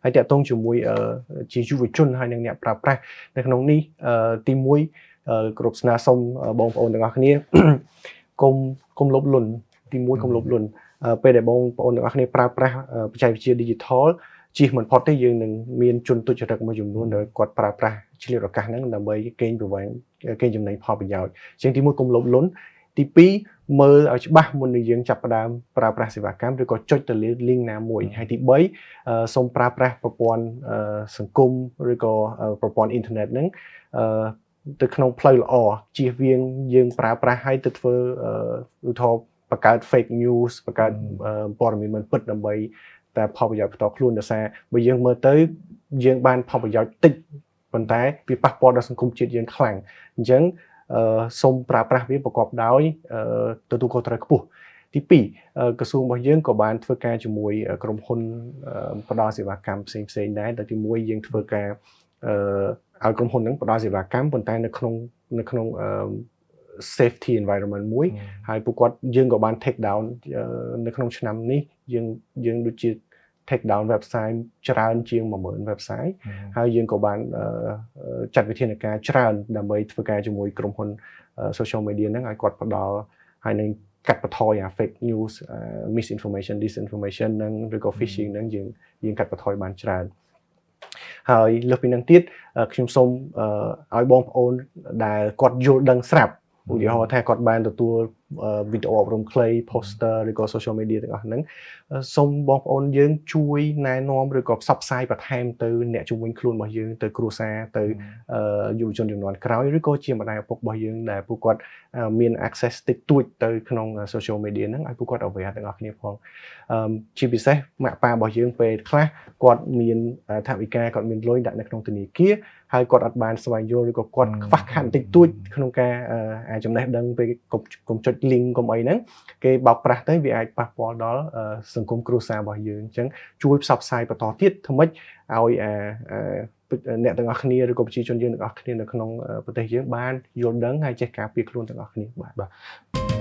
ហើយតាក់ទងជាមួយជាយុវជនហើយនិងអ្នកប្រើប្រាស់នៅក្នុងនេះទី1គ្រប់ស្នើសុំបងប្អូនទាំងអស់គ្នាកុំលុបលុនទី1កុំលុបលុនពេលដែលបងប្អូនទាំងអស់គ្នាប្រើប្រាស់បច្ចេកវិទ្យា digital ជិះមិនផុតទេយើងនឹងមានជនទុច្ចរិតមួយចំនួនដែលគាត់ប្រើប្រាស់ឆ្លៀតឱកាសហ្នឹងដើម្បីកេងចំណេញផលប្រយោជន៍អញ្ចឹងទី1កុំលុបលុនទី2មើលឲ្យច្បាស់មុននឹងយើងចាប់ផ្ដើមប្រើប្រាស់សេវាកម្មឬក៏ចុចទៅលើ link ណាមួយហើយទី3សូមប្រើប្រាស់ប្រព័ន្ធសង្គមឬក៏ប្រព័ន្ធអ៊ីនធឺណិតហ្នឹងទៅក្នុងផ្លូវល្អជៀសវាងយើងប្រើប្រាស់ឲ្យទៅធ្វើឧទាហរណ៍បង្កើត fake news បង្កើតព័ត៌មានមិនពិតដើម្បីតែផលប្រយោជន៍ផ្ទាល់ខ្លួនដោយសារបើយើងមើលទៅយើងបានផលប្រយោជន៍តិចប៉ុន្តែវាប៉ះពាល់ដល់សង្គមជាតិយើងខ្លាំងអញ្ចឹងសូមប្រើប្រាស់វាប្រកបដោយទទួលខុសត្រូវខ្ពស់ទី2ក្រសួងរបស់យើងក៏បានធ្វើការជាមួយក្រុមហ៊ុនផ្ដល់សេវាកម្មផ្សេងៗដែរដែលទី1យើងធ្វើការឲ្យក្រុមហ៊ុនហ្នឹងផ្ដល់សេវាកម្មប៉ុន្តែនៅក្នុងsafety environment មួយហើយពួកគាត់យើងក៏បាន take down នៅក្នុងឆ្នាំនេះយើងដូចជា take down website ច្រើនជាង 10000 website ហើយយើងក៏បានចាត់វិធានការច្រើនដើម្បីធ្វើការជាមួយក្រុមហ៊ុន social media ហ្នឹងឲ្យគាត់ផ្ដល់ហើយនឹងកាត់បន្ថយfake news misinformation disinformation ហ្នឹងឬក៏ phishing ហ្នឹងយើងកាត់បន្ថយបានច្រើនហើយលើសពីហ្នឹងទៀតខ្ញុំសូមឲ្យបងប្អូនដែលគាត់យល់ដឹងស្រាប់ឧទាហរណ៍ថាគាត់បានទទួលវីដេអូអប់រំខ្លី poster ឬក៏ social media ទាំងអស់ហ្នឹងសូមបងប្អូនយើងជួយណែនាំឬក៏ផ្សព្វផ្សាយបន្ថែមទៅអ្នកជំនាញខ្លួនរបស់យើងទៅគ្រួសារទៅយុវជនជំនាន់ក្រោយឬក៏ជាម្ដាយឪពុករបស់យើងដែលពួកគាត់មាន access តិចតួចទៅក្នុង social media ហ្នឹងឲ្យពួកគាត់ aware ទាំងអស់គ្នាផងជាពិសេសម៉ាក់ប៉ារបស់យើងពេលខ្លះគាត់មានថវិកាគាត់មានលុយដាក់នៅក្នុងធនាគារហើយគាត់អត់បានស្វែងយល់ឬក៏គាត់ខ្វះខាតបន្តិចតួចក្នុងការចំណេះដឹងពេលកុំចុច link កុំអីហ្នឹងគេបោកប្រាស់ទៅវាអាចប៉ះពាល់ដល់សង្គមគ្រួសាររបស់យើងអញ្ចឹងជួយផ្សព្វផ្សាយបន្តទៀតធ្វើម៉េចឲ្យអ្នកទាំងអស់គ្នាឬក៏ប្រជាជនយើងទាំងអស់គ្នានៅក្នុងប្រទេសយើងបានយល់ដឹងហើយចេះការពារខ្លួនទាំងអស់គ្នាបាទ